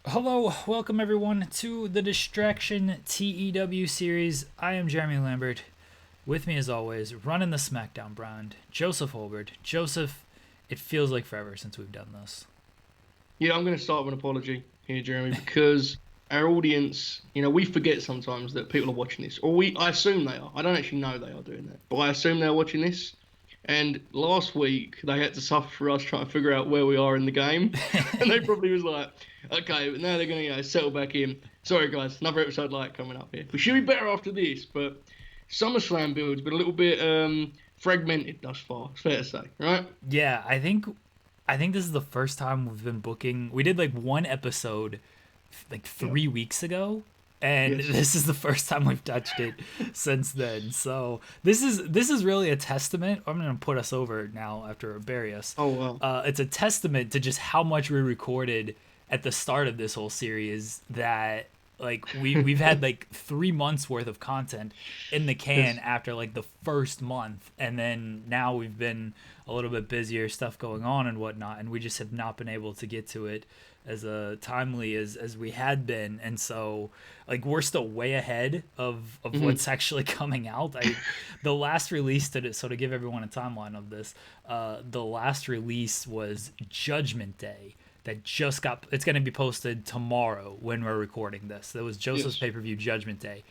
Hello, welcome everyone to the Distraction TEW series. I am Jeremy Lambert. With me, as always, running the SmackDown brand, Joseph Hulbert. Joseph, it feels like forever since we've done this. Yeah, I'm going to start with an apology here, Jeremy, because our audience, we forget sometimes that people are watching this, or I assume they are. I don't actually know they are doing that, but I assume they're watching this. And last week they had to suffer for us trying to figure out where we are in the game, and they probably was like, okay, but now they're going to settle back in. Sorry, guys, another episode like coming up here. We should be better after this, but SummerSlam build's been a little bit fragmented thus far. It's fair to say, right? Yeah, I think this is the first time we've been booking. We did like one episode like Yeah. 3 weeks ago, and Yes. this is the first time we've touched it since then. So this is really a testament. I'm gonna put us over now after bury us. Oh wow. It's a testament to just how much we recorded at the start of this whole series. That like we've had like 3 months worth of content in the can Yes. after like the first month, and then now we've been a little bit busier, stuff going on and whatnot, and we just have not been able to get to it as timely as we had been. And so like we're still way ahead of Mhm. what's actually coming out. The last release to give everyone a timeline of this, the last release was Judgment Day. That just got, it's going to be posted tomorrow when we're recording this. That was Joseph's Yes. pay-per-view Judgment Day.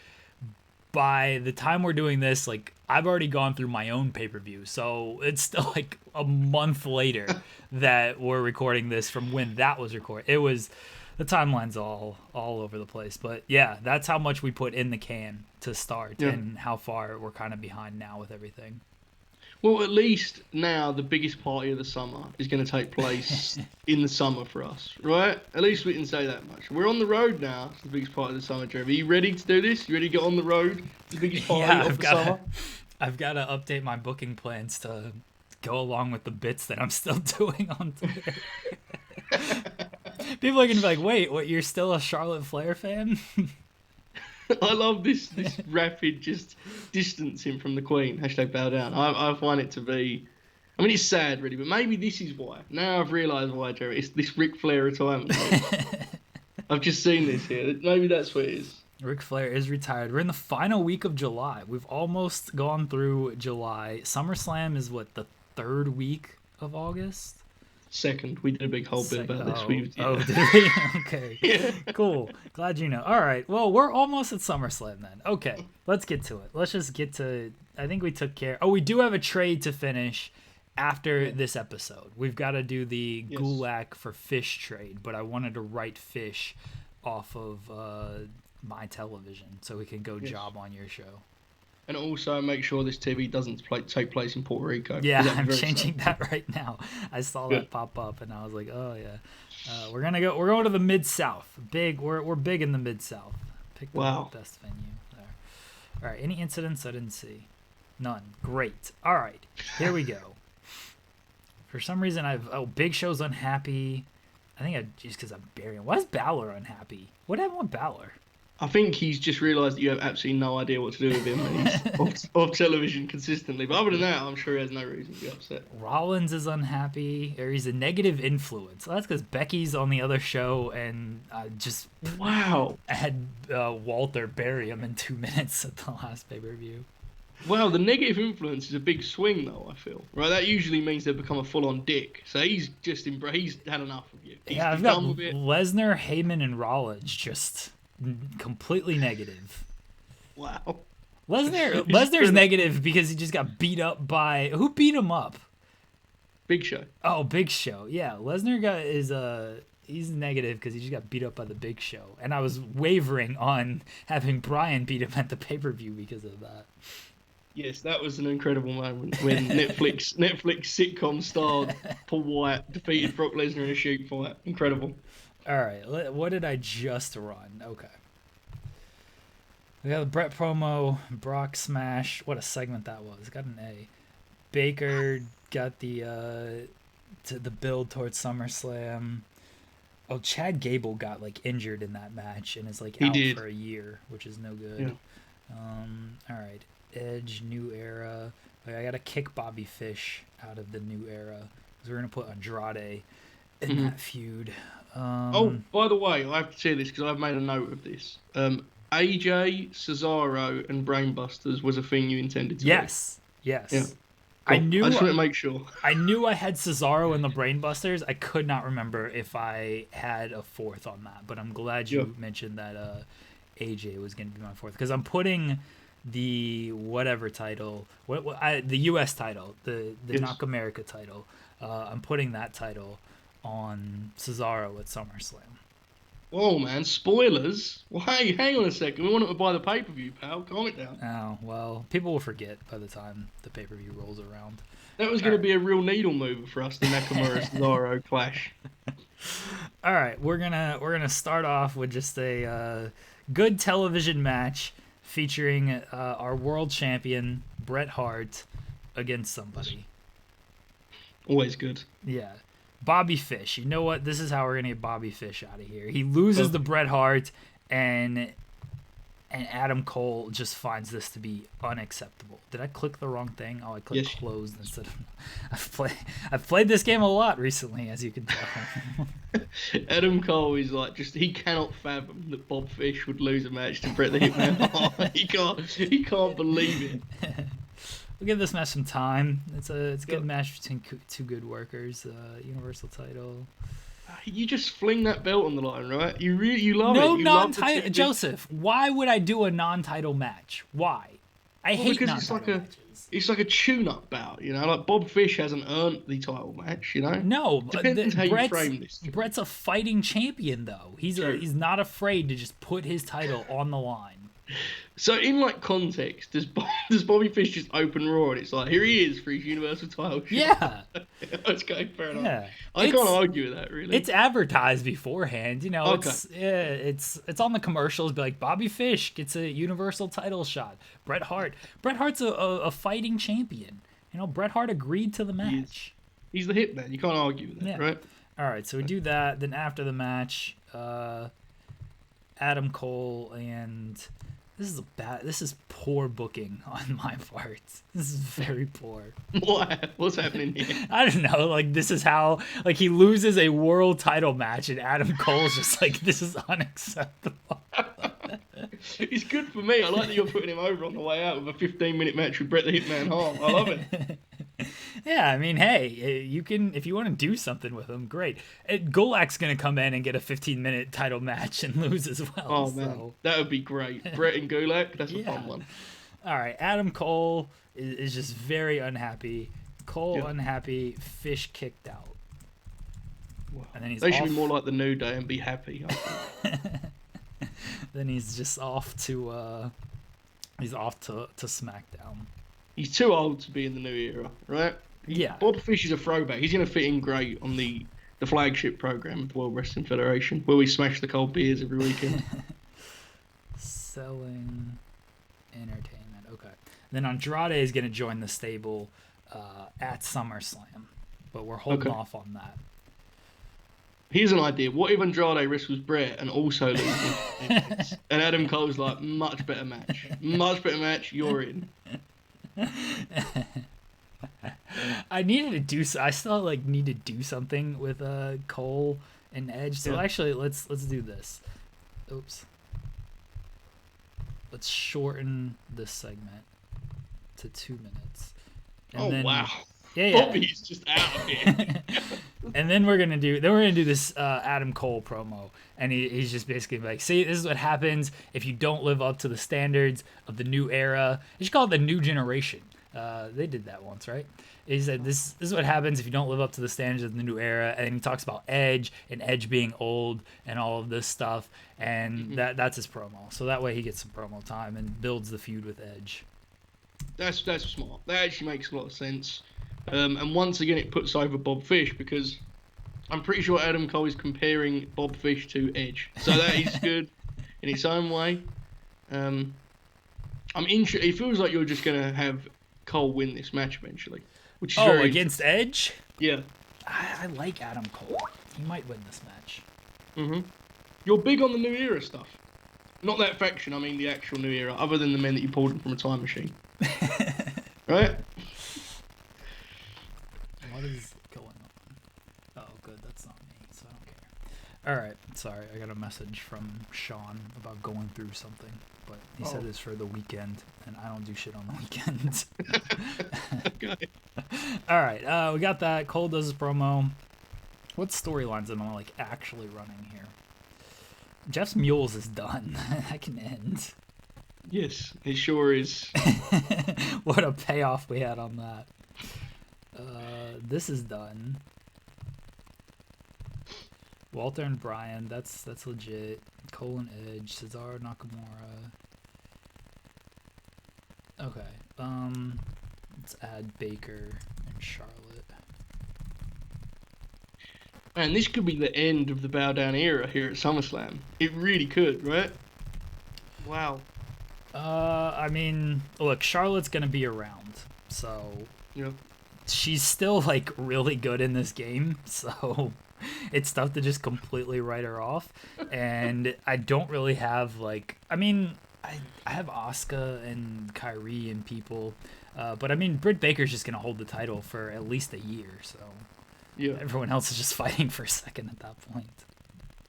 By the time we're doing this, like I've already gone through my own pay-per-view, so it's still like a month later that we're recording this from when that was recorded. It was, the timeline's all over the place, but yeah, that's how much we put in the can to start Yeah. and how far we're kind of behind now with everything. Well, at least now the biggest party of the summer is going to take place in the summer for us, right? At least we can say that much. We're on the road now. It's the biggest part of the summer, Jeremy. Are you ready to do this? You ready to get on the road? The biggest party Yeah, of the summer? I've got to update my booking plans to go along with the bits that I'm still doing on Twitter. People are gonna be like, "Wait, what? You're still a Charlotte Flair fan?" I love this rapid just distancing from the Queen. Hashtag bow down. I find it to be. I mean, it's sad, really, but maybe this is why. Now I've realised why, Jeremy. It's this Ric Flair retirement mode. I've just seen this here. Maybe that's what it is. Ric Flair is retired. We're in the final week of July. We've almost gone through July. SummerSlam is what, the third week of August? Second, we did a big whole bit about this. Oh, We oh, yeah. did we? Okay, Yeah. cool. Glad you know. All right. Well, we're almost at SummerSlam then. Okay, let's get to it. Let's just get to. I think we took care. Oh, we do have a trade to finish after Yeah. this episode. We've got to do the Yes. Gulak for Fish trade, but I wanted to write Fish off of my television so we can go Yes. job on your show. And also make sure this TV doesn't take place in Puerto Rico. Yeah, Because that'd I'm be very changing sad. that right now. I saw Good. that pop up and I was like, oh yeah, we're gonna go. We're going to the Mid South. Big. We're big in the Mid South. Pick the Wow. best venue there. All right. Any incidents I didn't see? None. Great. All right. Here we go. For some reason, Big Show's unhappy. I think just because I'm burying. Why is Balor unhappy? What happened with Balor? I think he's just realised that you have absolutely no idea what to do with him, and he's off television consistently. But other than that, I'm sure he has no reason to be upset. Rollins is unhappy, or he's a negative influence. Well, that's because Becky's on the other show, and just Wow. had Walter bury him in 2 minutes at the last pay per view. Wow, the negative influence is a big swing, though, I feel. Right, that usually means they become a full-on dick. So he's had enough of you. Yeah, He's I've got done with it. Lesnar, Heyman, and Rollins just completely negative. Wow. Lesnar's negative because he just got beat up by, who beat him up? Big Show. Oh, Big Show. Yeah, Lesnar he's negative because he just got beat up by the Big Show, and I was wavering on having Brian beat him at the pay per view because of that. Yes, that was an incredible moment when Netflix sitcom starred Paul White defeated Brock Lesnar in a shoot fight. Incredible. All right, what did I just run? Okay, we got the Bret promo, Brock smash. What a segment that was. Got an A. Baker got the build towards SummerSlam. Oh, Chad Gable got like injured in that match and is like He out did. for a year, which is no good. Yeah. All right, Edge, New Era. Like, I gotta kick Bobby Fish out of the New Era because we're gonna put Andrade in Mhm. that feud. Oh, by the way, I have to say this because I've made a note of this. AJ, Cesaro, and Brainbusters was a thing you intended to be. Yes. Yeah. Yes. Cool. I knew. I just want to make sure. I knew I had Cesaro and the Brainbusters. I could not remember if I had a fourth on that, but I'm glad you mentioned that AJ was going to be my fourth because I'm putting the whatever title, the U.S. title, the Knock America title. I'm putting that title on Cesaro at SummerSlam. Whoa, man! Spoilers. Well, hey, hang on a second. We want to buy the pay-per-view, pal. Calm it down. Oh well, people will forget by the time the pay-per-view rolls around. That was going to be a real needle mover for us, the Nakamura Cesaro clash. All right, we're gonna start off with just a good television match featuring our world champion Bret Hart against somebody. Always good. Yeah. Bobby Fish. You know what? This is how we're going to get Bobby Fish out of here. He loses to Bret Hart, and Adam Cole just finds this to be unacceptable. Did I click the wrong thing? Oh, I clicked closed instead of... I've played this game a lot recently, as you can tell. Adam Cole is like, he cannot fathom that Bob Fish would lose a match to Bret the Hitman Hart. He can't believe it. We'll give this match some time. It's a good match between two good workers. Universal title. You just fling that belt on the line, right? You love it. No You non-title. Joseph, why would I do a non-title match? Why? I hate non-title matches. It's like a tune-up bout, you know. Like Bob Fish hasn't earned the title match, you know. No, depends how you frame this. Bret's a fighting champion, though. He's not afraid to just put his title on the line. So in context, does Bobby Fish just open Raw and it's like, here he is for his Universal title shot? Yeah. Okay, fair enough. Yeah. I can't argue with that, really. It's advertised beforehand, you know. Okay. It's on the commercials. Be like, Bobby Fish gets a Universal title shot. Bret Hart's a fighting champion. You know, Bret Hart agreed to the match. He's the Hitman. You can't argue with that, right? All right, so we do that. Then after the match, Adam Cole and... This is poor booking on my part. This is very poor. What's happening here? I don't know. This is how he loses a world title match, and Adam Cole's just this is unacceptable. It's good for me. I like that you're putting him over on the way out with a 15-minute match with Bret the Hitman Hart. I love it. Yeah, I mean, hey, you can, if you want to do something with him, great. Gulak's going to come in and get a 15-minute title match and lose as well. Oh, man. That would be great. Bret and Gulak, that's a fun one. All right, Adam Cole is just very unhappy. Cole unhappy, Fish kicked out. Wow. And then they should be more like the New Day and be happy. Then he's just off to SmackDown. He's too old to be in the new era, right? Yeah. Bob Fish is a throwback. He's going to fit in great on the flagship program of the World Wrestling Federation, where we smash the cold beers every weekend. Selling entertainment. Okay. Then Andrade is going to join the stable at SummerSlam, but we're holding off on that. Here's an idea. What if Andrade wrestles Bret and also loses? And Adam Cole's like, much better match. Much better match. You're in. I still need to do something with Cole and Edge. So actually, let's do this. Oops. Let's shorten this segment to 2 minutes. And wow. Yeah. Bobby's just out of here. And then we're gonna do this Adam Cole promo, and he's just basically like, see, this is what happens if you don't live up to the standards of the new era. You should call it the new generation. They did that once, right? He said this is what happens if you don't live up to the standards of the new era, and he talks about Edge and Edge being old and all of this stuff, and that's his promo. So that way he gets some promo time and builds the feud with Edge. That's smart. That actually makes a lot of sense. And once again, it puts over Bob Fish because I'm pretty sure Adam Cole is comparing Bob Fish to Edge. So that is good in its own way. I'm interested. It feels like you're just going to have Cole win this match eventually. Which is against Edge? Yeah. I like Adam Cole. He might win this match. Mm-hmm. You're big on the new era stuff. Not that faction, I mean the actual new era, other than the men that you pulled in from a time machine. Right? What is going on? Oh, good. That's not me, so I don't care. Sorry, I got a message from Sean about going through something, but he said it's for the weekend, and I don't do shit on the weekends. Okay. All right, we got that. Cole does his promo. What storylines am I like actually running here? Jeff's Mules is done. That can end. Yes, it sure is. What a payoff we had on that. This is done. Walter and Bryan, that's legit. Cole and Edge, Cesaro, Nakamura. Okay, let's add Baker and Charlotte. Man, this could be the end of the Bow Down era here at SummerSlam. It really could, right? Wow. I mean, look, Charlotte's gonna be around, so Yep. she's still like really good in this game, so it's tough to just completely write her off. And I don't really have like, I mean, I have Asuka and Kairi and people, but I mean, Britt Baker's just gonna hold the title for at least a year, so Yeah. everyone else is just fighting for a second at that point.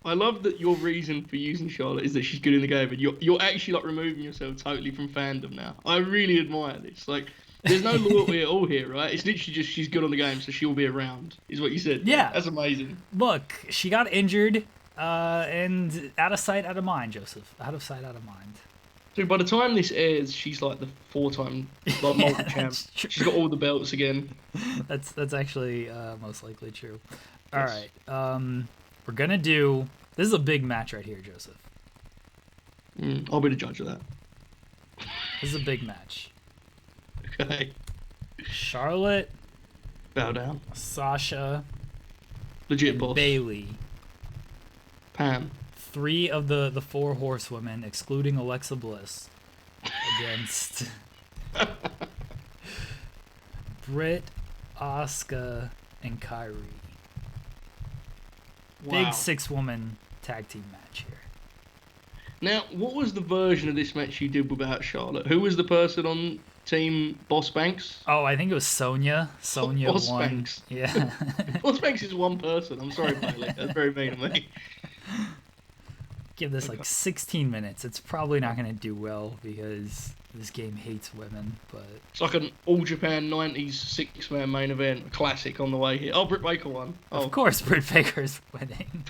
I love that your reason for using Charlotte is that she's good in the game, and you're actually like removing yourself totally from fandom now. I really admire this. Like, there's no loyalty at all here, right? It's literally just she's good on the game, so she'll be around. Is what you said. Yeah. That's amazing. Look, she got injured, and out of sight, out of mind, Joseph. Out of sight, out of mind. So by the time this airs, she's like the 4-time like multi-champ. She's got all the belts again. That's actually most likely true. All right, we're gonna do. This is a big match right here, Joseph. I'll be the judge of that. This is a big match. Okay. Charlotte, Bow down. Sasha, Legit and boss. Bayley. Pam. 3 of the 4 horsewomen, excluding Alexa Bliss, against Britt, Asuka, and Kairi. Wow. Big 6-woman tag team match here. Now, what was the version of this match you did without Charlotte? Who was the person on Team Boss Banks? Oh, I think it was Sonya. Sonya Boss won. Banks. Yeah. Boss Banks is one person. I'm sorry, Bayley. That's very mean of me. Give this like 16 minutes. It's probably not going to do well because this game hates women, but It's like an All Japan 90s 6-man main event. A classic on the way here. Oh, Britt Baker won. Oh, of course Britt Baker's winning.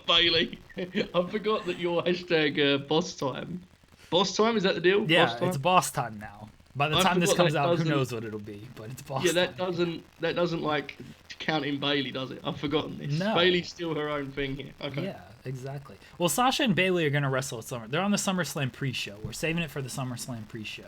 Bayley. I forgot that your hashtag boss time. Boss time? Is that the deal? Yeah, Boss time? it's boss time now. By the I time this forgot comes that out, who doesn't- knows what it'll be, but it's boss Yeah, time. that doesn't like count in Bayley, does it? I've forgotten this. No. Bayley's still her own thing here. Okay. Yeah, exactly. Well, Sasha and Bayley are going to wrestle at Summer. They're on the SummerSlam pre-show. We're saving it for the SummerSlam pre-show.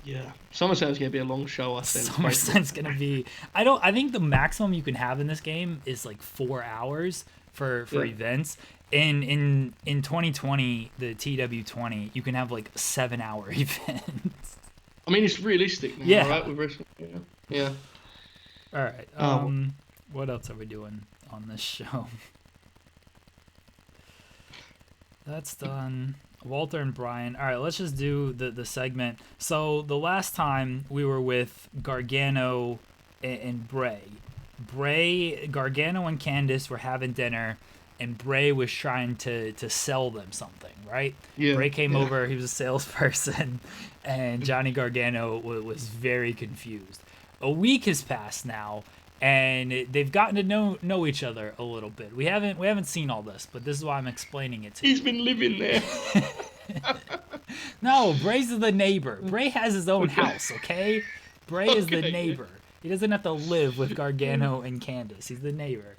Yeah. SummerSlam's gonna be a long show, I think. SummerSlam's going to be... I think the maximum you can have in this game is like 4 hours for Yeah. events. In 2020, the TEW20, you can have like a 7-hour event. I mean, it's realistic now, Yeah. right? With wrestling. Yeah. All right. Oh. What else are we doing on this show? That's done. Walter and Bryan. All right, let's just do the segment. So the last time we were with Gargano and Bray. Gargano and Candice were having dinner, and Bray was trying to sell them something, right? Yeah. Bray came yeah. over. He was a salesperson, and Johnny Gargano was very confused. A week has passed now, and they've gotten to know each other a little bit. We haven't seen all this, but this is why I'm explaining it to you. He's been living there. No, Bray's the neighbor. Bray has his own house, okay? Bray is the Okay. neighbor. He doesn't have to live with Gargano and Candice. He's the neighbor.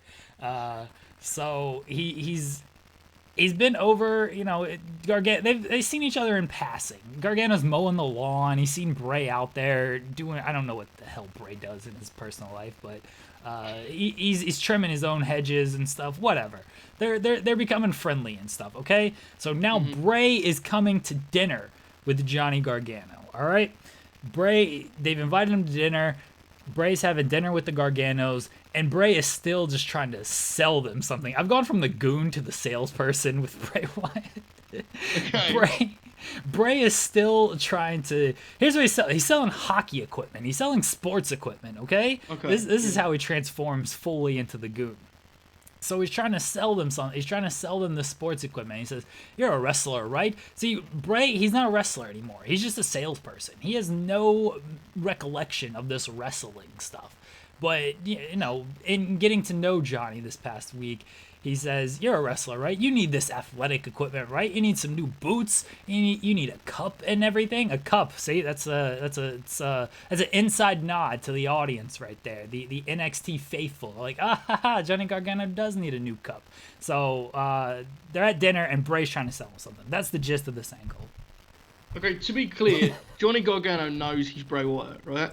So he's been over, Gargano. They've seen each other in passing. Gargano's mowing the lawn. He's seen Bray out there doing. I don't know what the hell Bray does in his personal life, but he's trimming his own hedges and stuff. Whatever. They're becoming friendly and stuff. Okay. So now Bray is coming to dinner with Johnny Gargano. All right. Bray. They've invited him to dinner. Bray's having dinner with the Garganos, and Bray is still just trying to sell them something. I've gone from the goon to the salesperson with Bray Wyatt. Okay. Bray is still trying to... Here's what he's selling. He's selling hockey equipment. He's selling sports equipment, okay? Okay, This is how he transforms fully into the goon. So he's trying to sell them something. He's trying to sell them the sports equipment. He says, "You're a wrestler, right?" See, Bray, he's not a wrestler anymore. He's just a salesperson. He has no recollection of this wrestling stuff. But, in getting to know Johnny this past week, he says, "You're a wrestler, right? You need this athletic equipment, right? You need some new boots. You need a cup and everything. A cup. See, that's an inside nod to the audience right there. The NXT faithful, like, Johnny Gargano does need a new cup." So they're at dinner and Bray's trying to sell him something. That's the gist of this angle. Okay, to be clear, Johnny Gargano knows he's Bray Wyatt, right?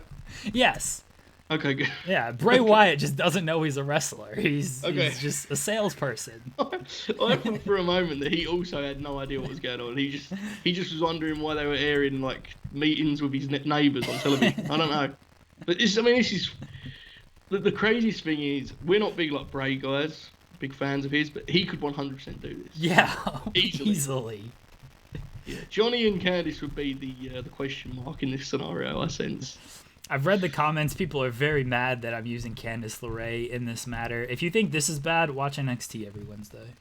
Yes. Okay, good. Yeah, Bray Wyatt just doesn't know he's a wrestler. He's just a salesperson. I thought for a moment that he also had no idea what was going on. He just was wondering why they were airing like meetings with his neighbours on television. I don't know, but this is the craziest thing is we're not big like Bray guys, big fans of his, but he could 100% do this. Yeah, easily. Yeah, Johnny and Candice would be the question mark in this scenario, I sense. I've read the comments. People are very mad that I'm using Candice LeRae in this matter. If you think this is bad, watch NXT every Wednesday.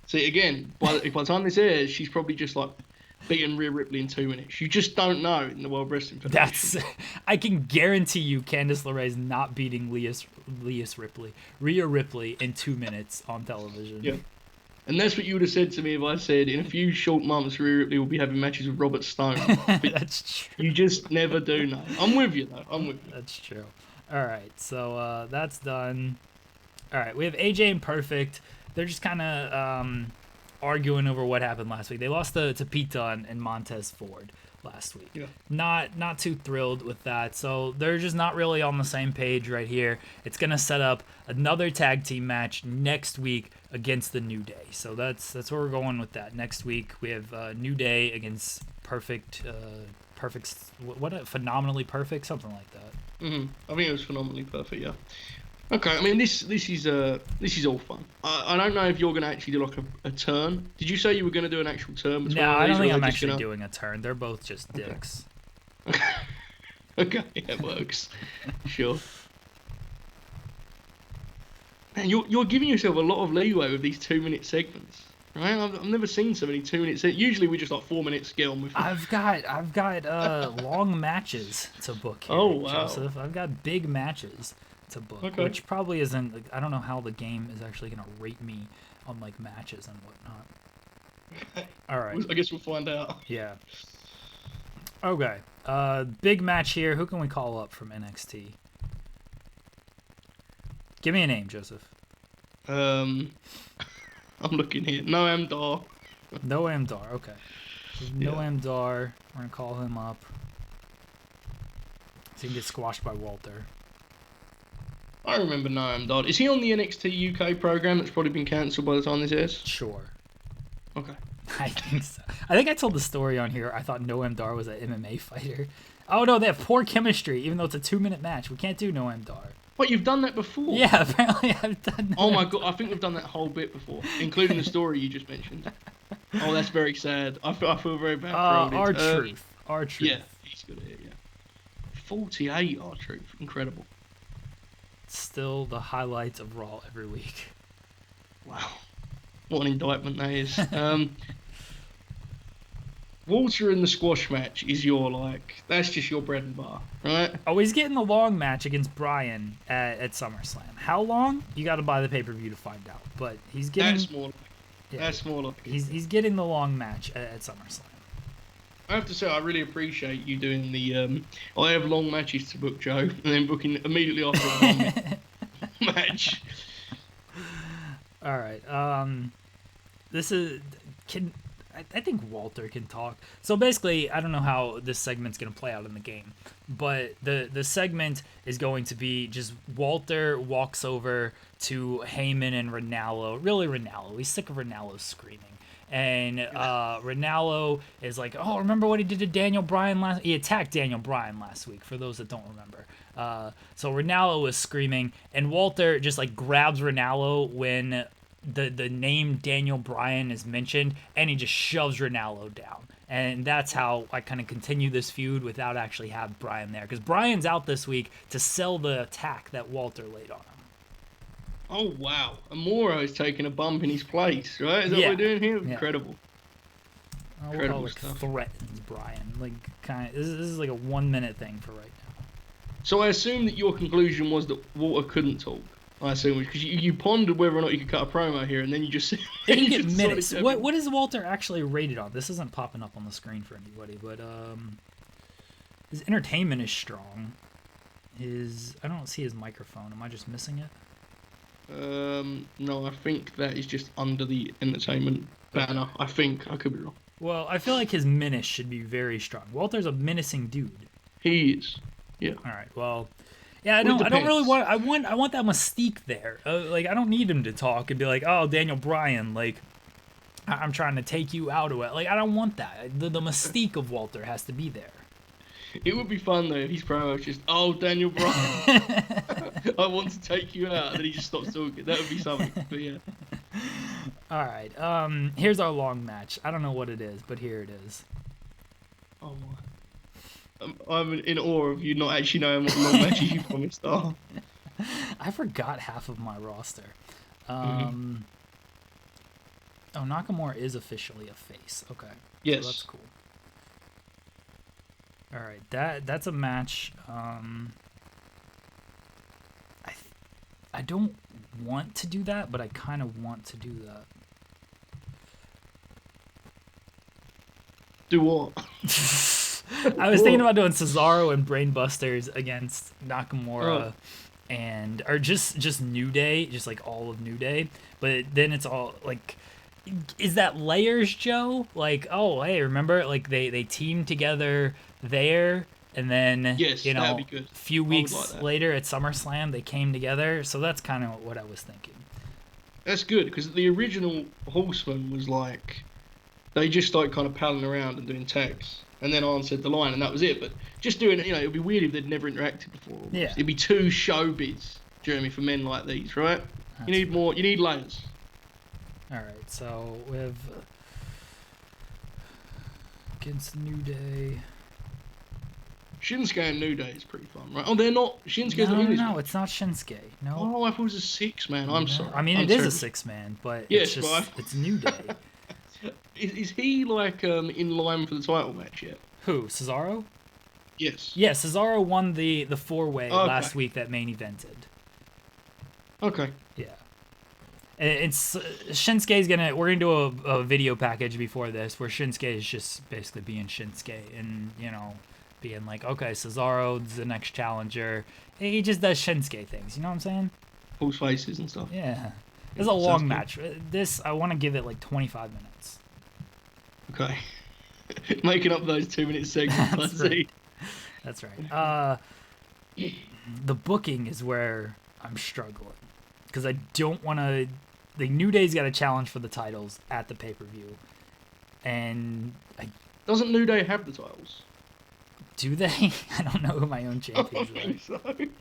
See, again, by the time this airs, she's probably just like beating Rhea Ripley in 2 minutes. You just don't know in the World Wrestling Federation. I can guarantee you Candice LeRae's not beating Rhea Ripley in 2 minutes on television. Yeah. And that's what you would have said to me if I said, in a few short months, Rhea Ripley will be having matches with Robert Stone. That's true. You just never do know. I'm with you, though. I'm with you. That's true. All right, so that's done. All right, we have AJ and Perfect. They're just kind of arguing over what happened last week. They lost to Pita and Montez Ford last week. Yeah. Not too thrilled with that. So they're just not really on the same page right here. It's going to set up another tag team match next week against the New Day. So that's where we're going with that. Next week we have New Day against Phenomenally Perfect, something like that. I think it was Phenomenally Perfect, yeah. Okay, I mean this is all fun. I don't know if you're gonna actually do like a turn. Did you say you were gonna do an actual turn? No, I don't think I'm actually doing a turn. They're both just dicks. Okay, it works. Sure. Man, you're giving yourself a lot of leeway with these 2-minute segments, right? I've never seen so many 2-minute segments. Usually we just like 4 minutes get on with. I've got long matches to book here, Joseph. I've got big matches to book, which probably isn't. Like, I don't know how the game is actually gonna rate me on like matches and whatnot. All right. I guess we'll find out. Yeah. Okay. Big match here. Who can we call up from NXT? Give me a name, Joseph. I'm looking here. Noam Dar. Noam Dar. Okay. Noam Dar. We're gonna call him up. So he can get squashed by Walter. I remember Noam Dar. Is he on the NXT UK program that's probably been cancelled by the time this airs? Sure. Okay. I think so. I think I told the story on here. I thought Noam Dar was an MMA fighter. Oh no, they have poor chemistry, even though it's a 2-minute match. We can't do Noam Dar. What, you've done that before? Yeah, apparently I've done that. Oh my god, I think we've done that whole bit before, including the story you just mentioned. Oh, that's very sad. I feel very bad for R-Truth. Yeah, he's good at it, yeah. 48 R-Truth. Incredible. Still the highlights of Raw every week. Wow. What an indictment that is. Walter in the squash match is that's just your bread and butter, right? Oh, he's getting the long match against Brian at SummerSlam. How long? You got to buy the pay-per-view to find out. But he's getting... That's more like He's getting the long match at SummerSlam. I have to say, I really appreciate you doing the... I have long matches to book, Joe, and then booking immediately after a long match. All right. This is... I think Walter can talk. So basically, I don't know how this segment's going to play out in the game, but the segment is going to be just Walter walks over to Heyman and Ranallo. Really, Ranallo. He's sick of Ranallo screaming. And Ranallo is like, oh, remember what he did to Daniel Bryan He attacked Daniel Bryan last week, for those that don't remember. So Ranallo is screaming, and Walter just like grabs Ranallo when the name Daniel Bryan is mentioned, and he just shoves Ranallo down. And that's how I kind of continue this feud without actually have Bryan there, because Bryan's out this week to sell the attack that Walter laid on him. Oh wow, Amuro is taking a bump in his place, right? Is that Yeah. what we're doing here? Yeah. Incredible. Incredible like stuff. Threatens Brian. Like kind of. This is like a 1 minute thing for right now. So I assume that your conclusion was that Walter couldn't talk. I assume because you pondered whether or not you could cut a promo here, and then you just said They can get minutes. What is Walter actually rated on? This isn't popping up on the screen for anybody, but his entertainment is strong. I don't see his microphone. Am I just missing it? No, I think that is just under the entertainment banner. I think I could be wrong. Well, I feel like his menace should be very strong. Walter's a menacing dude. He is. Yeah. All right. Well, yeah. I don't really want. I want that mystique there. Like I don't need him to talk and be like, "Oh, Daniel Bryan, like I'm trying to take you out of it." Like I don't want that. The mystique of Walter has to be there. It would be fun though if his promo was just, "Oh, Daniel Bryan, I want to take you out," and then he just stops talking. That would be something. But yeah. All right. Here's our long match. I don't know what it is, but here it is. Oh my. I'm in awe of you not actually knowing what long matches you promised are. I forgot half of my roster. Oh, Nakamura is officially a face. Okay. Yes. So that's cool. All right, that's a match. I don't want to do that, but I kind of want to do that. Do what? I was thinking about doing Cesaro and Brainbusters against Nakamura, or just New Day, just like all of New Day. But then it's all like, is that layers, Joe? Like, oh hey, remember like they teamed together there, and then yes, you know, that'd be good. a few weeks later at SummerSlam they came together. So that's kind of what I was thinking. That's good because the original Horseman was like they just started kind of palling around and doing tags, and then Arn said the line, and that was it. But just doing it, it'd be weird if they'd never interacted before. Almost. Yeah, it'd be too showbiz, Jeremy, for men like these, right? That's you need more. You need layers. All right, so we have against New Day. Shinsuke and New Day is pretty fun, right? Oh, they're not. Shinsuke's not in this. No, it's not Shinsuke. No. Oh, I thought it was a 6-man. I'm sorry. I mean, it is a 6-man, but yes, it's just it's New Day. Is he like in line for the title match yet? Who? Cesaro? Yes. Yeah, Cesaro won the 4-way last week that main evented. Okay. Yeah. It's Shinsuke's we're gonna do a video package before this where Shinsuke is just basically being Shinsuke and being like, okay, Cesaro's the next challenger. He just does Shinsuke things. You know what I'm saying? Pulls faces and stuff. Yeah. It's a long match. This I want to give it like 25 minutes. Okay. Making up those 2-minute segments. Let's see. That's right. The booking is where I'm struggling because I don't want to. The New Day's got a challenge for the titles at the pay-per-view, and doesn't New Day have the titles? Do they? I don't know who my own champions I think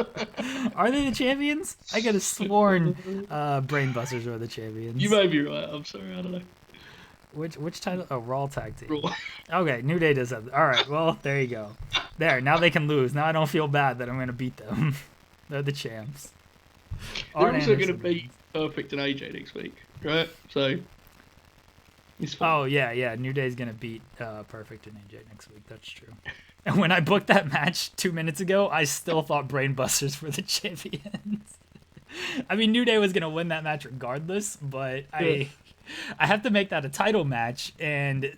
so. Are they the champions? I could have sworn Brainbusters were the champions. You may be right. I'm sorry. I don't know. Which title? Oh, Raw Tag Team. Raw. Okay, New Day does have. All right, well, there you go. There, now they can lose. Now I don't feel bad that I'm going to beat them. They're the champs. They're also going to beat Perfect and AJ next week, right? So, it's fun. Oh, yeah. New Day's going to beat Perfect and AJ next week. That's true. And when I booked that match 2 minutes ago, I still thought Brainbusters were the champions. I mean, New Day was going to win that match regardless, but I have to make that a title match, and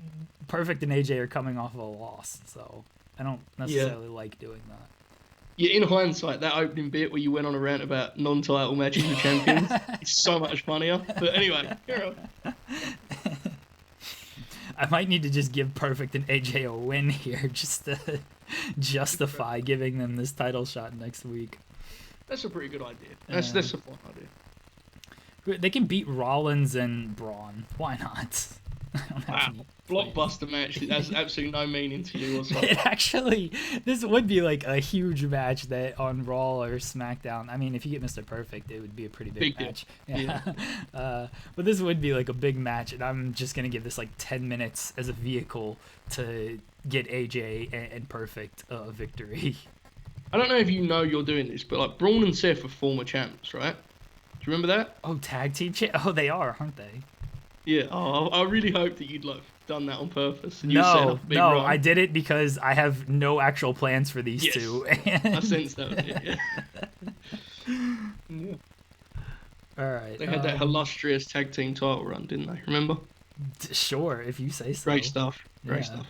Perfect and AJ are coming off of a loss, so I don't necessarily like doing that. Yeah, in hindsight, that opening bit where you went on a rant about non-title matches with champions, it's so much funnier. But anyway, carry on. I might need to just give Perfect and AJ a win here just to justify giving them this title shot next week. That's a pretty good idea. That's a fun idea. They can beat Rollins and Braun. Why not? Wow. Blockbuster match that has absolutely no meaning to you or something. This would be like a huge match that on Raw or SmackDown. I mean, if you get Mr. Perfect, it would be a pretty big match. Yeah. But this would be like a big match, and I'm just going to give this like 10 minutes as a vehicle to get AJ and Perfect a victory. I don't know if you know you're doing this, but like Braun and Seth are former champs, right? you remember that? Oh, tag team Oh, they are, aren't they? Yeah. Oh, I really hope that you'd like done that on purpose and you set No, up a big no, run. I did it because I have no actual plans for these Yes. two. I sense that was it, yeah. Yeah. All right. They had that illustrious tag team title run, didn't they? Remember? Sure, if you say so. Great stuff. Great Yeah. stuff.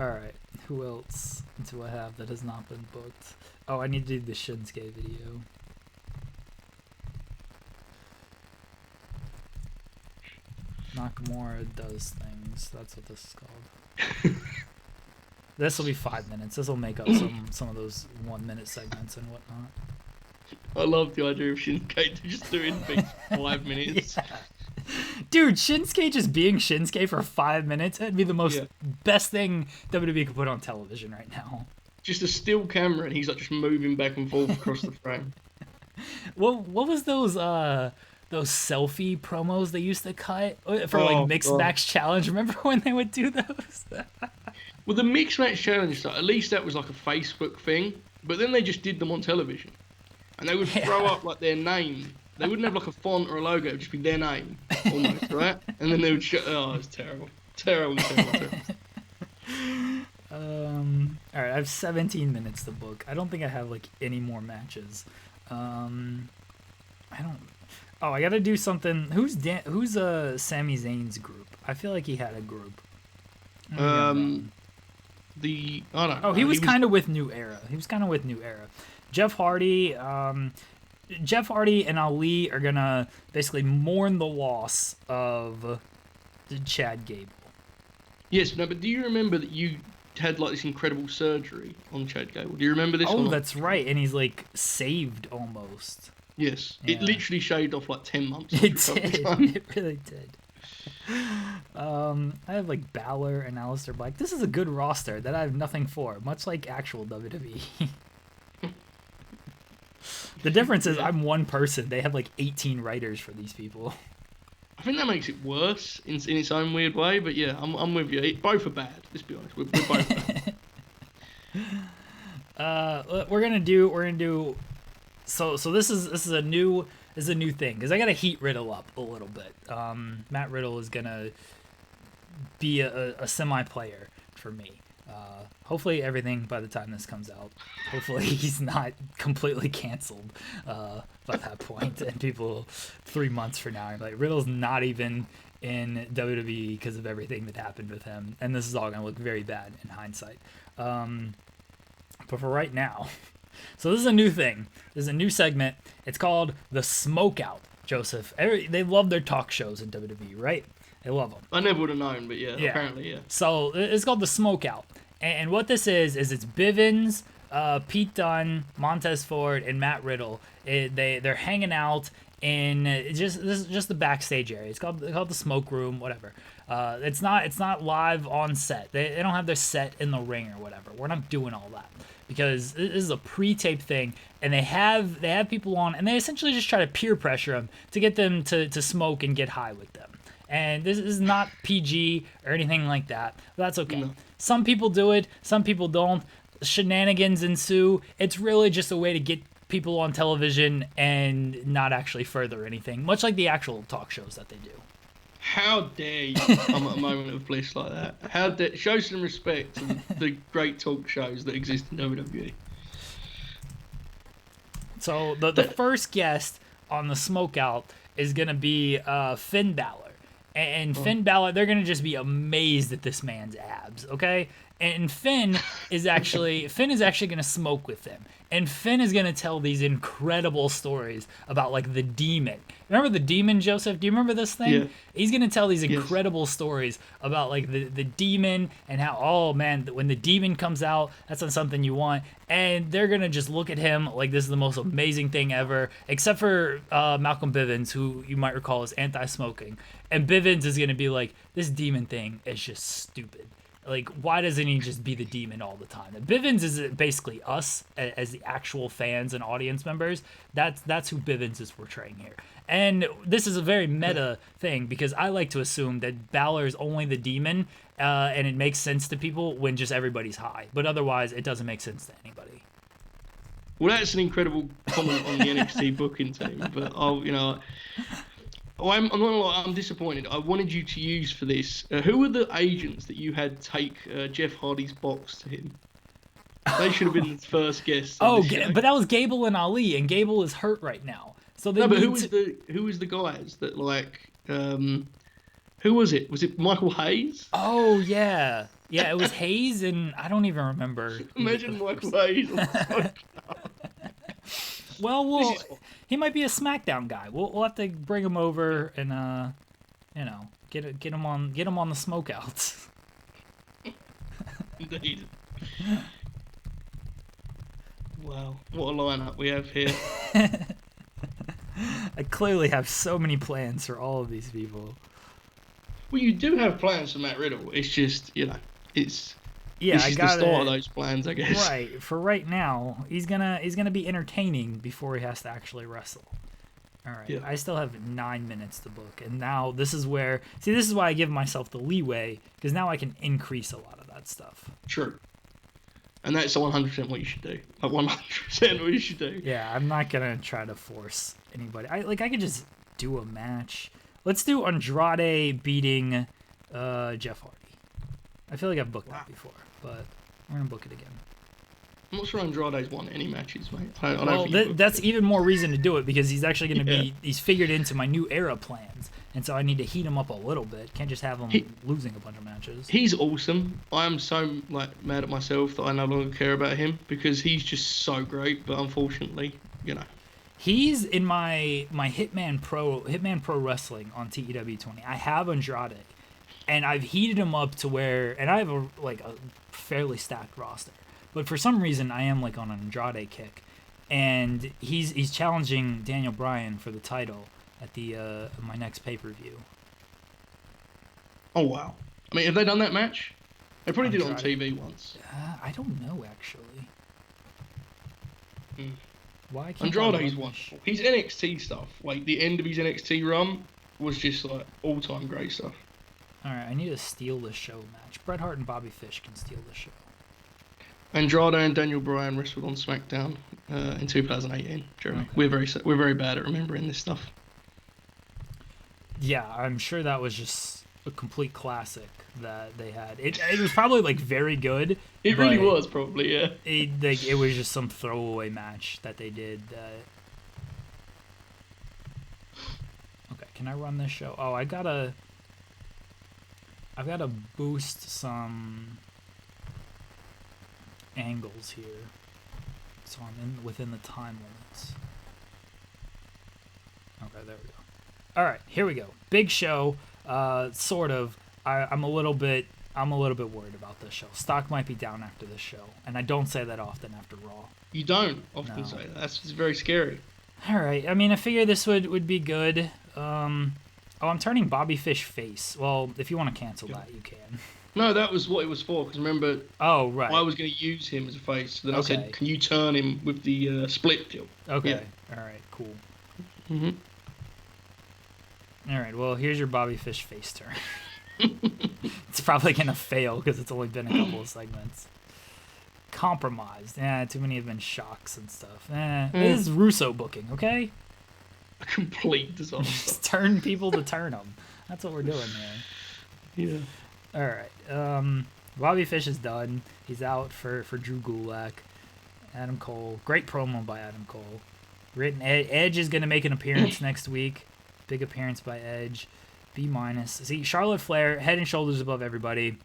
All right. Who else do I have that has not been booked? Oh, I need to do the Shinsuke video. Nakamura does things. That's what this is called. This will be 5 minutes. This will make up some of those 1 minute segments and whatnot. I love the idea of Shinsuke just doing things for 5 minutes. Yeah. Dude, Shinsuke just being Shinsuke for 5 minutes, that'd be the most best thing WWE could put on television right now. Just a still camera and he's like just moving back and forth across the frame. What was those selfie promos they used to cut for like mixed match challenge? Remember when they would do those? Well, the mixed match challenge stuff, at least that was like a Facebook thing, but then they just did them on television. And they would throw up like their name. They wouldn't have like a font or a logo, it would just be their name, almost, right? And then they would show, oh, it's terrible. Terrible. All right, I have 17 minutes to book. I don't think I have like any more matches. I gotta do something. Who's Sami Zayn's group? I feel like he had a group. I don't know. Oh, he was kind of with New Era. Jeff Hardy and Ali are gonna basically mourn the loss of Chad Gable. Yes, no, but do you remember that you had like this incredible surgery on Chad Gable? Do you remember this? Oh, that's right, and he's like saved almost. Yes, Yeah. it literally shaved off like 10 months. It did. It really did. I have like Balor and Aleister Black. This is a good roster that I have nothing for, much like actual WWE. The difference is I'm one person. They have like 18 writers for these people. I think that makes it worse in its own weird way, but yeah, I'm with you. Both are bad. Let's be honest, we're both bad. We're gonna do. So this is a new thing because I gotta heat Riddle up a little bit. Matt Riddle is gonna be a semi-player for me. Hopefully everything by the time this comes out. Hopefully he's not completely canceled by that point, and people 3 months from now are like, Riddle's not even in WWE because of everything that happened with him, and this is all gonna look very bad in hindsight. But for right now, so this is a new thing. This is a new segment. It's called the Smokeout. Joseph, they love their talk shows in WWE, right? They love them. I never would have known, but yeah, apparently, yeah. So it's called the Smokeout. And what this is it's Bivens, Pete Dunne, Montez Ford, and Matt Riddle. They're hanging out in just the backstage area. It's called the smoke room, whatever. It's not live on set. They don't have their set in the ring or whatever. We're not doing all that because this is a pre-taped thing, and they have people on, and they essentially just try to peer pressure them to get them to smoke and get high with them. And this is not PG or anything like that. But that's okay. No. Some people do it. Some people don't. Shenanigans ensue. It's really just a way to get people on television and not actually further anything, much like the actual talk shows that they do. How dare you come at a moment of bliss like that? How dare show some respect to the great talk shows that exist in WWE. So the first guest on the Smokeout is going to be Finn Balor. And Finn Balor, they're going to just be amazed at this man's abs, okay? And Finn is actually going to smoke with them. And Finn is going to tell these incredible stories about, like, the demon. Remember the demon, Joseph? Do you remember this thing? Yeah. He's going to tell these incredible stories about, like, the demon and how, oh, man, when the demon comes out, that's not something you want. And they're going to just look at him like this is the most amazing thing ever, except for Malcolm Bivens, who you might recall is anti-smoking. And Bivens is going to be like, this demon thing is just stupid. Like, why doesn't he just be the demon all the time? And Bivens is basically us as the actual fans and audience members. That's who Bivens is portraying here. And this is a very meta thing because I like to assume that Balor is only the demon, and it makes sense to people when just everybody's high. But otherwise, it doesn't make sense to anybody. Well, that's an incredible comment on the NXT booking team, but I'm not gonna lie, I'm disappointed. I wanted you to use for this. Who were the agents that you had take Jeff Hardy's box to him? They should have been the first guests. But that was Gable and Ali, and Gable is hurt right now. So they no, but who was the guys that who was it? Was it Michael Hayes? Oh yeah, it was Hayes, and I don't even remember. Imagine Michael Hayes on the Well, he might be a SmackDown guy. We'll have to bring him over and get him on the smokeouts. Indeed. Wow, what a lineup we have here. I clearly have so many plans for all of these people. Well, you do have plans for Matt Riddle. It's just, it's the start of those plans, I guess. Right. For right now, he's gonna be entertaining before he has to actually wrestle. All right. Yeah. I still have 9 minutes to book, and now this is why I give myself the leeway, because now I can increase a lot of that stuff. Sure. And that's 100% what you should do. Like 100% what you should do. Yeah, I'm not gonna try to force anybody. I could just do a match. Let's do Andrade beating Jeff Hardy. I feel like I've booked that before, but we're gonna book it again. I'm not sure Andrade's won any matches, mate. I don't think that's even more reason to do it, because he's actually gonna he's figured into my new era plans. And so I need to heat him up a little bit. Can't just have him losing a bunch of matches. He's awesome. I am so mad at myself that I no longer care about him, because he's just so great. But unfortunately, he's in my Hitman Pro Wrestling on TEW 20. I have Andrade, and I've heated him up to where, and I have a fairly stacked roster. But for some reason, I am on an Andrade kick, and he's challenging Daniel Bryan for the title at the my next pay-per-view. Oh wow! I mean, have they done that match? They probably did it on TV once. I don't know actually. Why can't Andrade's wonderful. His NXT stuff, the end of his NXT run, was just all-time great stuff. All right, I need to steal the show match. Bret Hart and Bobby Fish can steal the show. Andrade and Daniel Bryan wrestled on SmackDown in 2018. Jeremy, okay. We're very bad at remembering this stuff. Yeah, I'm sure that was just a complete classic that they had. It was probably very good. It really was probably, yeah. It was just some throwaway match that they did. Okay, can I run this show? Oh, I've gotta boost some angles here, so I'm within the time limits. Okay, there we go. All right, here we go. Big show, sort of. I'm a little bit worried about this show. Stock might be down after this show, and I don't say that often after Raw. You don't often say that. That's very scary. All right. I mean, I figure this would be good. I'm turning Bobby Fish face. Well, if you want to cancel that, you can. No, that was what it was for. Because remember, oh right, I was going to use him as a face. So then I said, can you turn him with the split deal? Okay. Yeah. All right. Cool. Mhm. All right, well, here's your Bobby Fish face turn. It's probably going to fail because it's only been a couple of segments. Compromised. Too many have been shocks and stuff. This is Russo booking, okay? A complete disaster. Just turn people to turn them. That's what we're doing here. Yeah. All right. Bobby Fish is done. He's out for Drew Gulak. Adam Cole. Great promo by Adam Cole. Edge is going to make an appearance next week. Big appearance by Edge. B-. See, Charlotte Flair, head and shoulders above everybody.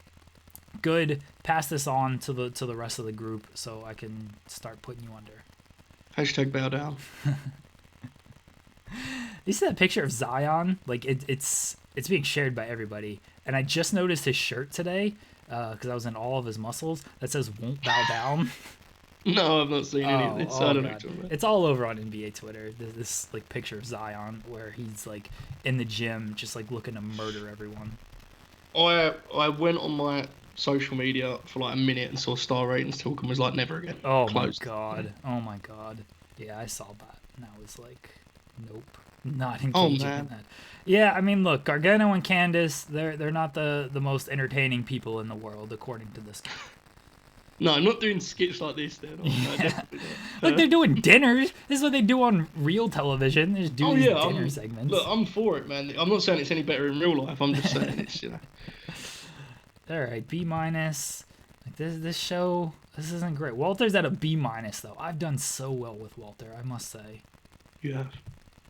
Good. Pass this on to the rest of the group so I can start putting you under. Hashtag bow down. You see that picture of Zion? It's being shared by everybody. And I just noticed his shirt today, because I was in all of his muscles, that says "Won't bow down." No, I've not seen any of this. I don't know. It's all over on NBA Twitter. This picture of Zion where he's in the gym, just looking to murder everyone. I went on my social media for a minute and saw star ratings talk and was like, never again. Oh Closed. My god. Oh my god. Yeah, I saw that and I was like, nope, not engaging in that. Yeah, I mean, look, Gargano and Candice, they're not the most entertaining people in the world according to this guy. No, not doing skits like this. Then. No, definitely not. Like they're doing dinners. This is what they do on real television. They just do these dinner segments. Look, I'm for it, man. I'm not saying it's any better in real life. I'm just saying it's, All right, B-. Like this show, this isn't great. Walter's at a B- though. I've done so well with Walter, I must say. You have.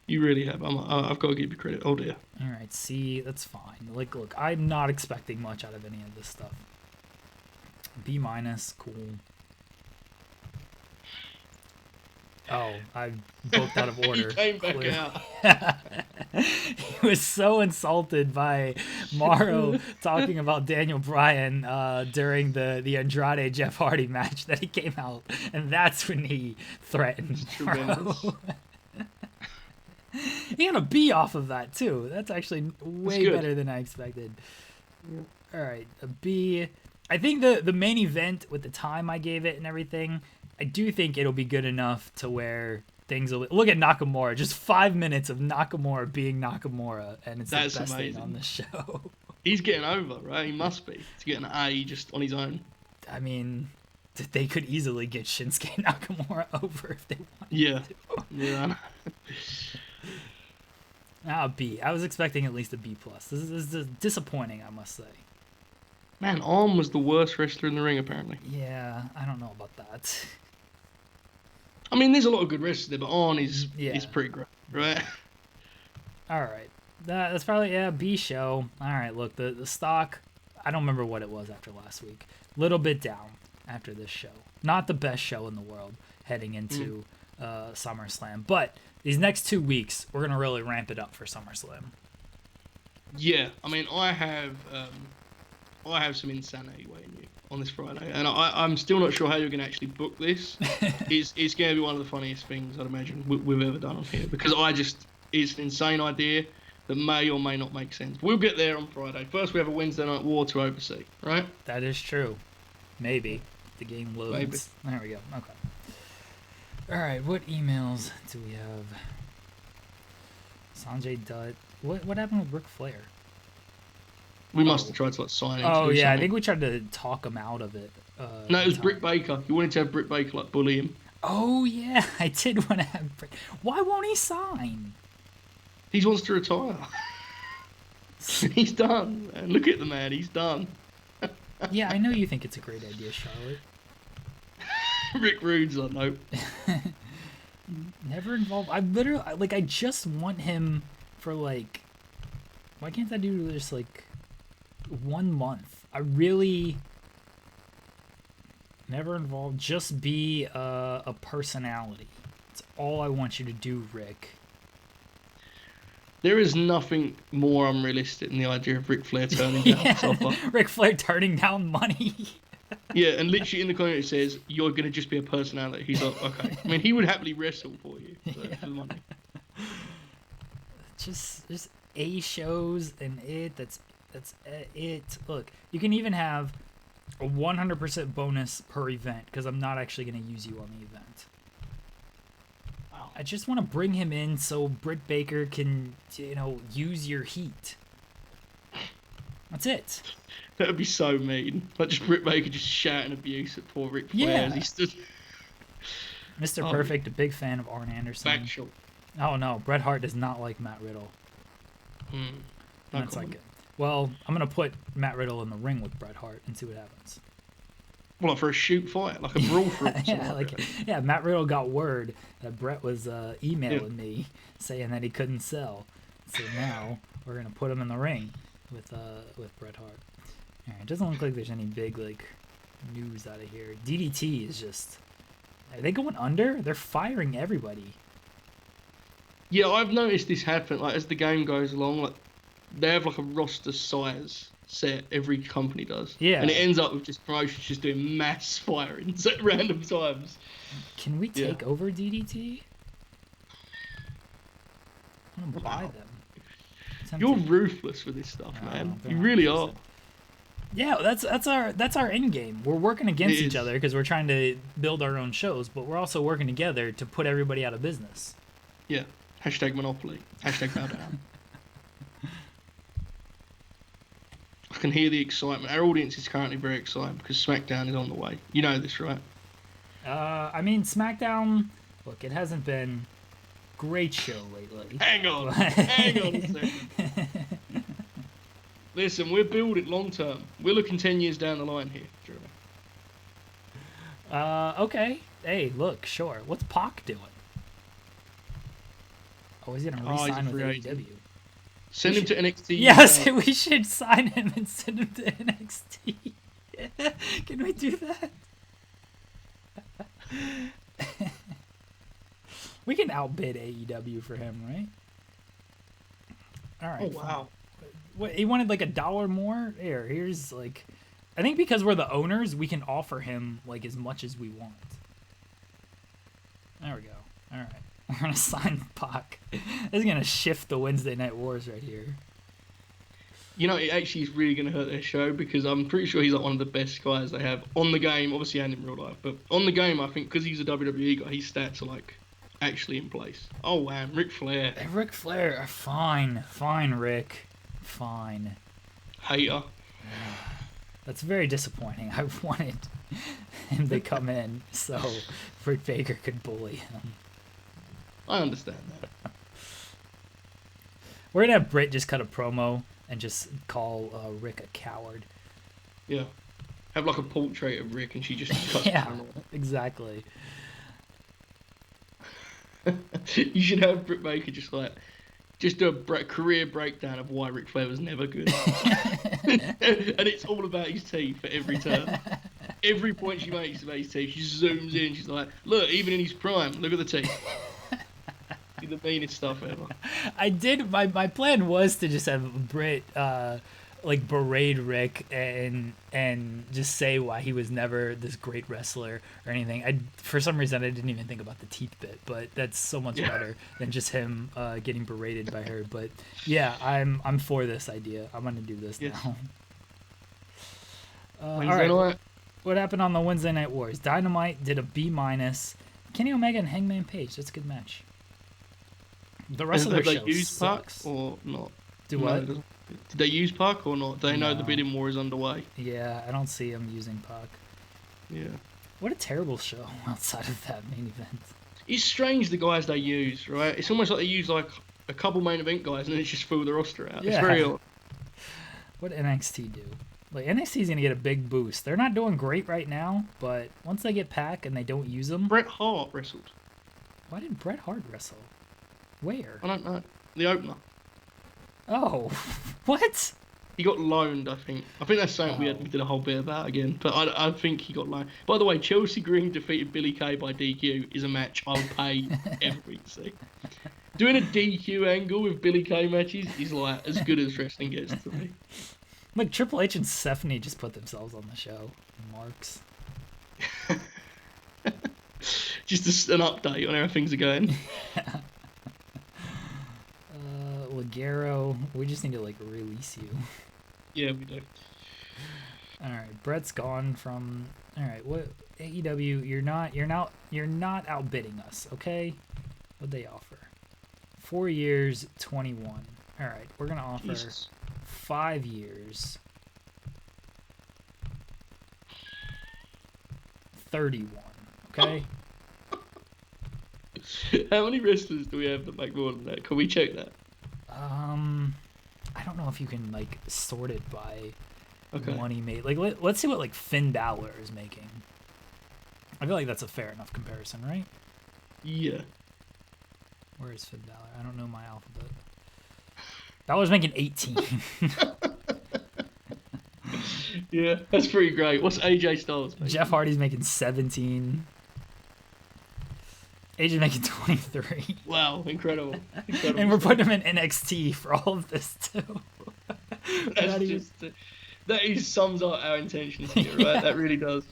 You really have. I've got to give you credit. Oh dear. All right, C, that's fine. Like, look, I'm not expecting much out of any of this stuff. B-, cool. Oh, I booked out of order. He came back out. He was so insulted by Morrow talking about Daniel Bryan during the Andrade Jeff Hardy match that he came out, and that's when he threatened Morrow. He got a B off of that too. That's actually way better than I expected. Yeah. All right, a B. I think the main event with the time I gave it and everything, I do think it'll be good enough to where things will... Look at Nakamura. Just 5 minutes of Nakamura being Nakamura, and it's the best thing on the show. He's getting over, right? He must be. He's getting an A just on his own. I mean, they could easily get Shinsuke Nakamura over if they wanted to. Yeah. B. I was expecting at least a B+. This is disappointing, I must say. Man, Arn was the worst wrestler in the ring, apparently. Yeah, I don't know about that. I mean, there's a lot of good wrestlers there, but Arn is pretty great, right? All right. That's probably, B show. All right, look, the stock, I don't remember what it was after last week. Little bit down after this show. Not the best show in the world heading into SummerSlam. But these next 2 weeks, we're going to really ramp it up for SummerSlam. Yeah, I mean, I have some insanity waiting you on this Friday, and I'm still not sure how you're going to actually book this. It's going to be one of the funniest things, I'd imagine, we've ever done on here, because it's an insane idea that may or may not make sense. We'll get there on Friday. First, we have a Wednesday Night War to oversee, right? That is true. Maybe. The game loads. Maybe. There we go. Okay. All right, what emails do we have? Sanjay Dutt. What happened with Ric Flair? We must have tried to sign him. Oh yeah, I think we tried to talk him out of it. No, it was Britt Baker. You wanted to have Britt Baker bully him. Oh yeah, I did want to have Britt. Why won't he sign? He wants to retire. He's done. Man. Look at the man. He's done. Yeah, I know you think it's a great idea, Charlotte. Rick Rude's on nope. Never involved. I just want him for why can't that do just 1 month? I really never involved. Just be a personality. That's all I want you to do, Rick. There is nothing more unrealistic than the idea of Ric Flair turning down the offer. Ric Flair turning down money. Yeah, and literally in the comment it says, you're going to just be a personality. He's like, okay. I mean, he would happily wrestle for you for the money. Just A shows and that's it. Look, you can even have a 100% bonus per event because I'm not actually going to use you on the event. Wow. I just want to bring him in so Britt Baker can, use your heat. That's it. That would be so mean. Just Britt Baker just shouting abuse at poor Ric Flair as he stood. Mr. Perfect, a big fan of Arn Anderson. Factual. Oh no, Bret Hart does not like Matt Riddle. That's it. Well, I'm gonna put Matt Riddle in the ring with Bret Hart and see what happens. Well, for a shoot fight, like a brawl for Matt Riddle got word that Bret was emailing me saying that he couldn't sell, so now we're gonna put him in the ring with Bret Hart. All right, it doesn't look like there's any big news out of here. DDT is just. Are they going under? They're firing everybody. Yeah, I've noticed this happen. As the game goes along, they have a roster size set. Every company does. Yeah. And it ends up with just promotions just doing mass firings at random times. Can we take over DDT? I want to buy them. You're ruthless with this stuff, man. You really are. Yeah, that's our end game. We're working against each other because we're trying to build our own shows, but we're also working together to put everybody out of business. Yeah. Hashtag Monopoly. Hashtag bow down. can hear the excitement. Our audience is currently very excited because SmackDown is on the way. You know this, right? I mean, SmackDown, look, it hasn't been great show lately. Hang on a second. Listen, we're building long term. We're looking 10 years down the line here, Jeremy. Okay. Hey, look, sure. What's Pac doing? Oh, he's gonna re-sign with AEW. Send him to NXT. Yes, we should sign him and send him to NXT. Can we do that? We can outbid AEW for him, right? All right. Oh, wow. What, he wanted like $1 more? Here's like, I think because we're the owners, we can offer him like as much as we want. There we go. All right. We're going to sign Pac. This is going to shift the Wednesday Night Wars right here. You know, it actually is really going to hurt their show because I'm pretty sure he's like one of the best guys they have on the game, obviously, and in real life. But on the game, I think because he's a WWE guy, his stats are like actually in place. Oh, wow. Ric Flair. Ric Flair. Fine. Fine, Rick. Fine. Hater. That's very disappointing. I wanted him to come in so Britt Baker could bully him. I understand that. We're going to have Britt just cut a promo and just call Rick a coward. Yeah. Have like a portrait of Rick and she just cuts yeah, the promo. Exactly. You should have Britt Baker just do a career breakdown of why Ric Flair was never good. And it's all about his teeth at every turn. Every point she makes about his teeth, she zooms in, she's like, look, even in his prime, look at the teeth. The meanest stuff ever. I did, my plan was to just have Britt like berate Rick and just say why he was never this great wrestler or anything. For some reason I didn't even think about the teeth bit, but that's so much better than just him getting berated by her. But yeah, I'm for this idea. I'm gonna do this now. All right. What happened on the Wednesday Night Wars? Dynamite did a B-. Kenny Omega and Hangman Page. That's a good match. The rest of their show sucks. Pac or not? Do what? Did they use Pac or not? They know the bidding war is underway. Yeah, I don't see them using Pac. Yeah. What a terrible show outside of that main event. It's strange the guys they use, right? It's almost like they use like a couple main event guys and then it's just fill the roster out. Yeah. It's very odd. What NXT do? Like NXT's gonna get a big boost. They're not doing great right now, but once they get Pac and they don't use them. Bret Hart wrestled. Why did Bret Hart wrestle? Where? I don't know. The opener. Oh, what? He got loaned, I think. I think that's something we did a whole bit about again. But I think he got loaned. By the way, Chelsea Green defeated Billy Kay by DQ is a match I would pay every see. Doing a DQ angle with Billy Kay matches is like as good as wrestling gets to me. Like Triple H and Stephanie just put themselves on the show. Marks. Just an update on how things are going. Ligero, we just need to like release you. Yeah, we do. All right, Brett's gone from. All right, what AEW? You're not outbidding us, okay? What'd they offer? 4 years, 21. All right, we're gonna offer 5 years, 31. Okay. How many wrestlers do we have that make more than that? Can we check that? I don't know if you can like sort it by Okay. money made. Like let's see what like Finn Balor is making. I feel like that's a fair enough comparison, right? Yeah. Where is Finn Balor? I don't know my alphabet. Balor's making 18. Yeah, that's pretty great. What's AJ Styles making? Jeff Hardy's making 17. AJ's making 23. Wow, incredible. And we're putting him in NXT for all of this too. That sums up our intentions here, right? Yeah. That really does.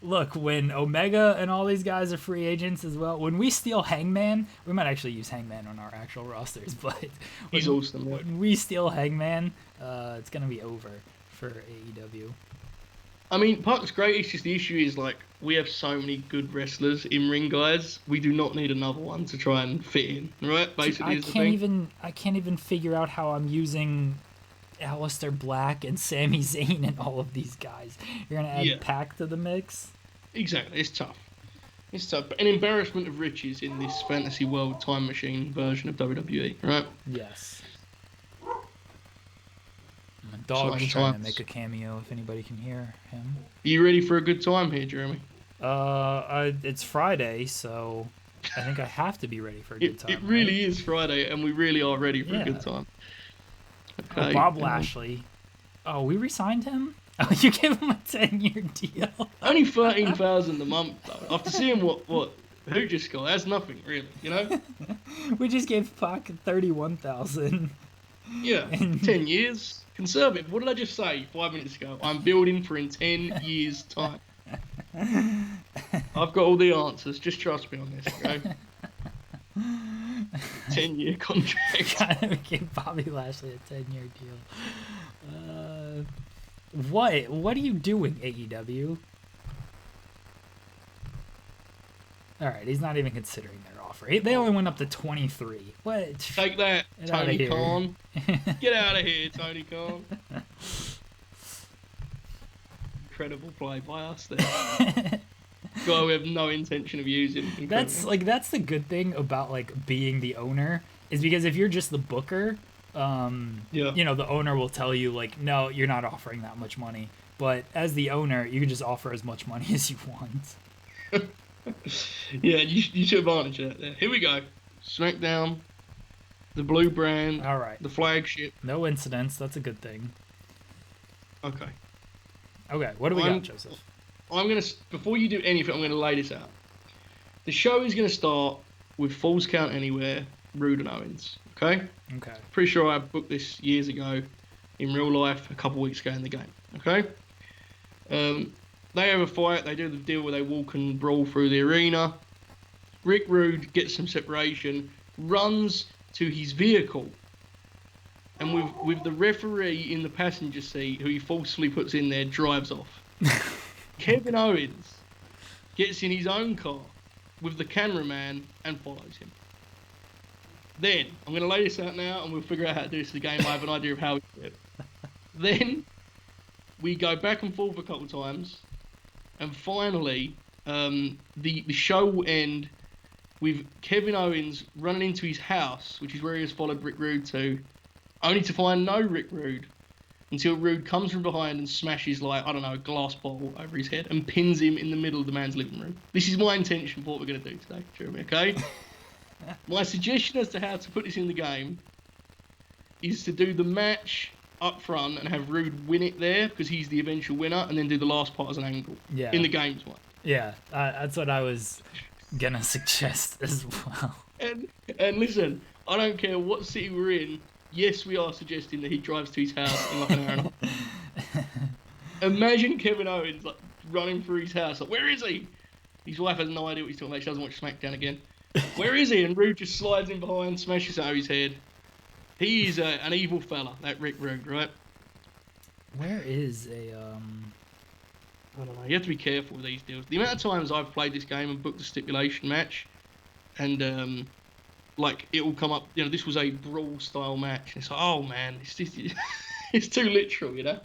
Look, when Omega and all these guys are free agents as well, when we steal Hangman, we might actually use Hangman on our actual rosters, but he's awesome. Yeah. When we steal Hangman, it's going to be over for AEW. I mean, Park's great. It's just the issue is like we have so many good wrestlers in ring guys. We do not need another one to try and fit in, right? Basically, I can't even figure out how I'm using Aleister Black and Sami Zayn and all of these guys. You're gonna add Pac to the mix? Exactly. It's tough. It's tough. But an embarrassment of riches in this fantasy world time machine version of WWE, right? Yes. My dog's trying to make a cameo. If anybody can hear him. Are you ready for a good time here, Jeremy? It's Friday, so I think I have to be ready for a good time. It really is Friday, and we really are ready for a good time. Okay. Oh, Bob Lashley. Oh, we re-signed him? Oh, you gave him a 10-year deal. Only 13,000 a month, though. After seeing what who just got, that's nothing, really, you know? We just gave Pac 31,000. Yeah, 10 years. Conservative. What did I just say 5 minutes ago? I'm building for in 10 years' time. I've got all the answers. Just trust me on this, okay? 10-year contract. Gotta give Bobby Lashley a 10-year deal. What are you doing, AEW? Alright, he's not even considering their offer. They only went up to 23. What? Take that, Tony Khan. Get out of here, Tony Khan. Incredible play by us there. Guy we have no intention of using. Incredible. That's the good thing about like being the owner, is because if you're just the booker, you know, the owner will tell you like, no, you're not offering that much money. But as the owner, you can just offer as much money as you want. Yeah, you took advantage of that there. Here we go. SmackDown, the blue brand, all right, the flagship. No incidents. That's a good thing. Okay. Okay, what do we got, Joseph? Before you do anything, I'm gonna lay this out. The show is gonna start with Falls Count Anywhere, Rude and Owens. Okay. Okay. Pretty sure I booked this years ago, in real life, a couple weeks ago in the game. Okay. They have a fight. They do the deal where they walk and brawl through the arena. Rick Rude gets some separation, runs to his vehicle, and with the referee in the passenger seat, who he forcefully puts in there, drives off. Kevin Owens gets in his own car with the cameraman and follows him. Then, I'm going to lay this out now, and we'll figure out how to do this in the game. I have an idea of how we do it. Then, we go back and forth a couple times. And finally, the show will end with Kevin Owens running into his house, which is where he has followed Rick Rude to, only to find no Rick Rude, until Rude comes from behind and smashes, like, I don't know, a glass bottle over his head and pins him in the middle of the man's living room. This is my intention for what we're going to do today, Jeremy, okay? My suggestion as to how to put this in the game is to do the match up front and have Rude win it there because he's the eventual winner, and then do the last part as an angle. Yeah. In the game's one. Yeah, that's what I was gonna suggest as well. And listen, I don't care what city we're in. Yes, we are suggesting that he drives to his house in like an hour and a half. Imagine Kevin Owens like running through his house. Like, where is he? His wife has no idea what he's talking about. She doesn't watch SmackDown again. Where is he? And Rude just slides in behind, smashes over his head. He is an evil fella, that Rick Rude, right? Where is I don't know. You have to be careful with these deals. The amount of times I've played this game and booked a stipulation match, and like it will come up. You know, this was a brawl style match. And it's like, oh man, it's too literal, you know.